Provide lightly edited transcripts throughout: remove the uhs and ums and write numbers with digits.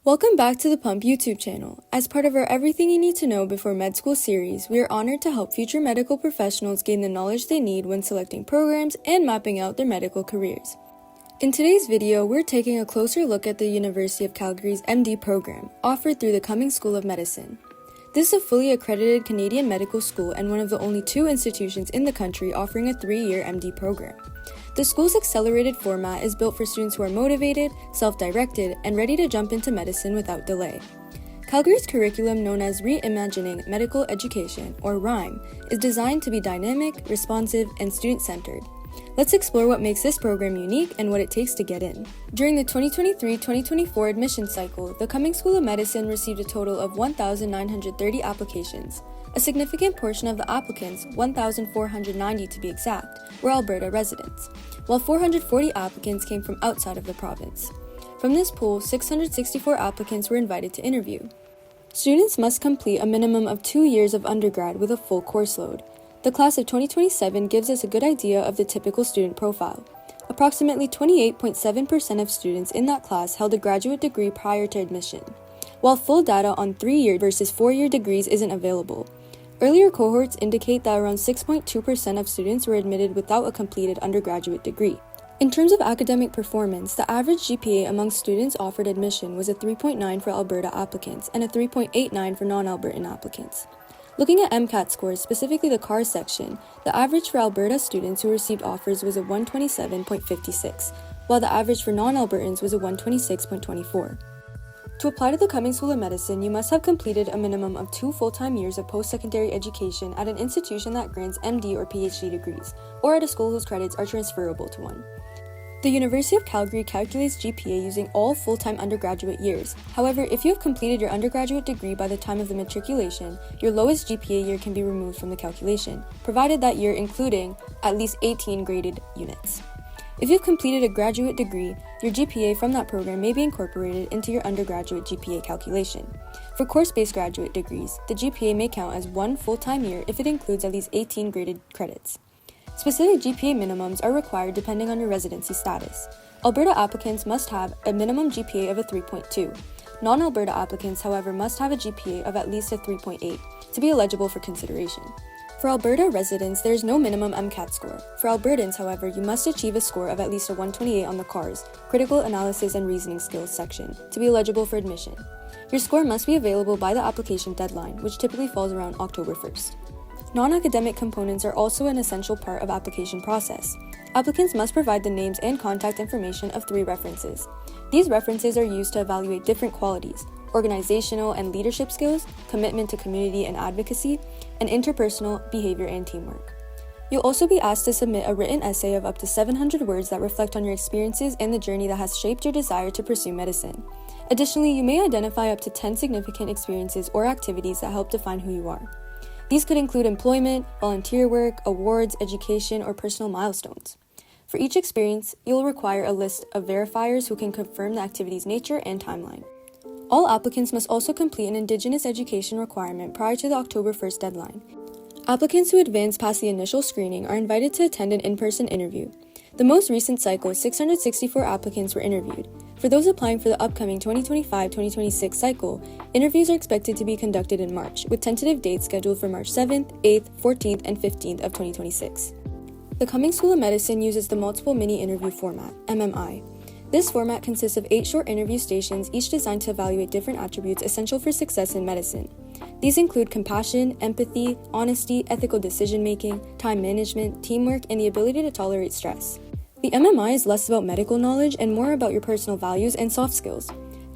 Welcome back to the Pump YouTube channel. As part of our Everything You Need to Know Before Med School series, we are honored to help future medical professionals gain the knowledge they need when selecting programs and mapping out their medical careers. In today's video, we're taking a closer look at the University of Calgary's MD program, offered through the Cumming School of Medicine. This is a fully accredited Canadian medical school and one of the only two institutions in the country offering a 3-year MD program. The school's accelerated format is built for students who are motivated, self-directed, and ready to jump into medicine without delay. Calgary's curriculum, known as Reimagining Medical Education, or RIME, is designed to be dynamic, responsive, and student-centered. Let's explore what makes this program unique and what it takes to get in. During the 2023-2024 admission cycle, the Cumming School of Medicine received a total of 1,930 applications. A significant portion of the applicants, 1,490 to be exact, were Alberta residents, while 440 applicants came from outside of the province. From this pool, 664 applicants were invited to interview. Students must complete a minimum of 2 years of undergrad with a full course load. The class of 2027 gives us a good idea of the typical student profile. Approximately 28.7% of students in that class held a graduate degree prior to admission, while full data on 3-year versus 4-year degrees isn't available. Earlier cohorts indicate that around 6.2% of students were admitted without a completed undergraduate degree. In terms of academic performance, the average GPA among students offered admission was a 3.9 for Alberta applicants and a 3.89 for non-Albertan applicants. Looking at MCAT scores, specifically the CAR section, the average for Alberta students who received offers was a 127.56, while the average for non-Albertans was a 126.24. To apply to the Cumming School of Medicine, you must have completed a minimum of 2 full-time years of post-secondary education at an institution that grants MD or PhD degrees, or at a school whose credits are transferable to one. The University of Calgary calculates GPA using all full-time undergraduate years. However, if you have completed your undergraduate degree by the time of the matriculation, your lowest GPA year can be removed from the calculation, provided that year including at least 18 graded units. If you've completed a graduate degree, your GPA from that program may be incorporated into your undergraduate GPA calculation. For course-based graduate degrees, the GPA may count as 1 full-time year if it includes at least 18 graded credits. Specific GPA minimums are required depending on your residency status. Alberta applicants must have a minimum GPA of a 3.2. Non-Alberta applicants, however, must have a GPA of at least a 3.8 to be eligible for consideration. For Alberta residents, there is no minimum MCAT score. For Albertans, however, you must achieve a score of at least a 128 on the CARS, Critical Analysis and Reasoning Skills section, to be eligible for admission. Your score must be available by the application deadline, which typically falls around October 1st. Non-academic components are also an essential part of application process. Applicants must provide the names and contact information of 3 references. These references are used to evaluate different qualities: organizational and leadership skills, commitment to community and advocacy, and interpersonal behavior and teamwork. You'll also be asked to submit a written essay of up to 700 words that reflect on your experiences and the journey that has shaped your desire to pursue medicine. Additionally, you may identify up to 10 significant experiences or activities that help define who you are. These could include employment, volunteer work, awards, education, or personal milestones. For each experience, you'll require a list of verifiers who can confirm the activity's nature and timeline. All applicants must also complete an Indigenous education requirement prior to the October 1st deadline. Applicants who advance past the initial screening are invited to attend an in-person interview. The most recent cycle, 664 applicants were interviewed. For those applying for the upcoming 2025-2026 cycle, interviews are expected to be conducted in March, with tentative dates scheduled for March 7th, 8th, 14th, and 15th of 2026. The Cumming School of Medicine uses the Multiple Mini-Interview Format, MMI. This format consists of 8 short interview stations, each designed to evaluate different attributes essential for success in medicine. These include compassion, empathy, honesty, ethical decision-making, time management, teamwork, and the ability to tolerate stress. The MMI is less about medical knowledge and more about your personal values and soft skills.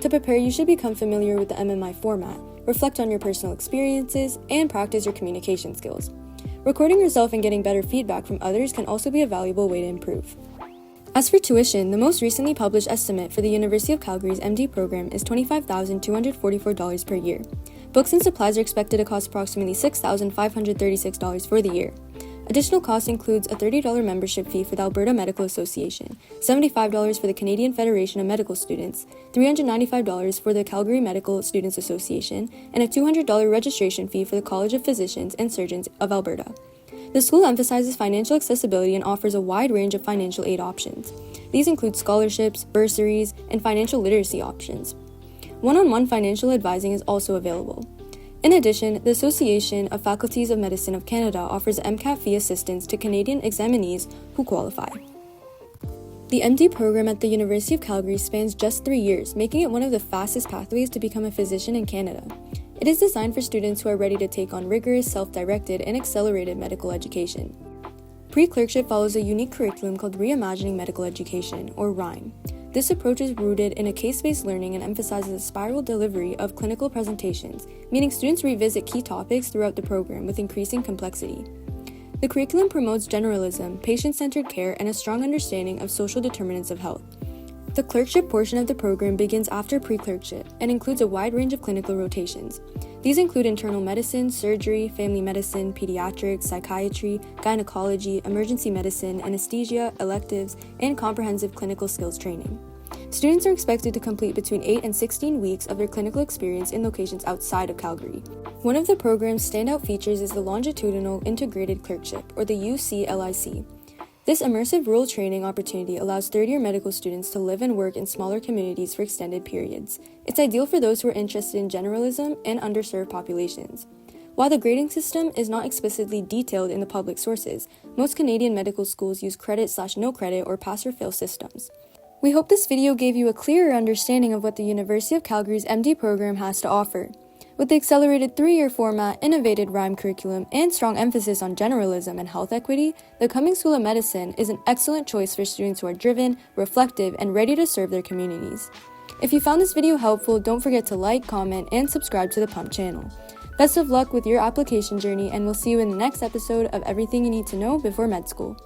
To prepare, you should become familiar with the MMI format, reflect on your personal experiences, and practice your communication skills. Recording yourself and getting better feedback from others can also be a valuable way to improve. As for tuition, the most recently published estimate for the University of Calgary's MD program is $25,244 per year. Books and supplies are expected to cost approximately $6,536 for the year. Additional costs includes a $30 membership fee for the Alberta Medical Association, $75 for the Canadian Federation of Medical Students, $395 for the Calgary Medical Students Association, and a $200 registration fee for the College of Physicians and Surgeons of Alberta. The school emphasizes financial accessibility and offers a wide range of financial aid options. These include scholarships, bursaries, and financial literacy options. One-on-one financial advising is also available. In addition, the Association of Faculties of Medicine of Canada offers MCAT fee assistance to Canadian examinees who qualify. The MD program at the University of Calgary spans just 3 years, making it one of the fastest pathways to become a physician in Canada. It is designed for students who are ready to take on rigorous, self-directed, and accelerated medical education. Pre-clerkship follows a unique curriculum called Reimagining Medical Education, or RIME. This approach is rooted in a case-based learning and emphasizes a spiral delivery of clinical presentations, meaning students revisit key topics throughout the program with increasing complexity. The curriculum promotes generalism, patient-centered care, and a strong understanding of social determinants of health. The clerkship portion of the program begins after pre-clerkship and includes a wide range of clinical rotations. These include internal medicine, surgery, family medicine, pediatrics, psychiatry, gynecology, emergency medicine, anesthesia, electives, and comprehensive clinical skills training. Students are expected to complete between 8 and 16 weeks of their clinical experience in locations outside of Calgary. One of the program's standout features is the Longitudinal Integrated Clerkship, or the UCLIC. This immersive rural training opportunity allows third-year medical students to live and work in smaller communities for extended periods. It's ideal for those who are interested in generalism and underserved populations. While the grading system is not explicitly detailed in the public sources, most Canadian medical schools use credit/no credit or pass or fail systems. We hope this video gave you a clearer understanding of what the University of Calgary's MD program has to offer. With the accelerated 3-year format, innovative RIME curriculum, and strong emphasis on generalism and health equity, the Cumming School of Medicine is an excellent choice for students who are driven, reflective, and ready to serve their communities. If you found this video helpful, don't forget to like, comment, and subscribe to the Pump channel. Best of luck with your application journey, and we'll see you in the next episode of Everything You Need to Know Before Med School.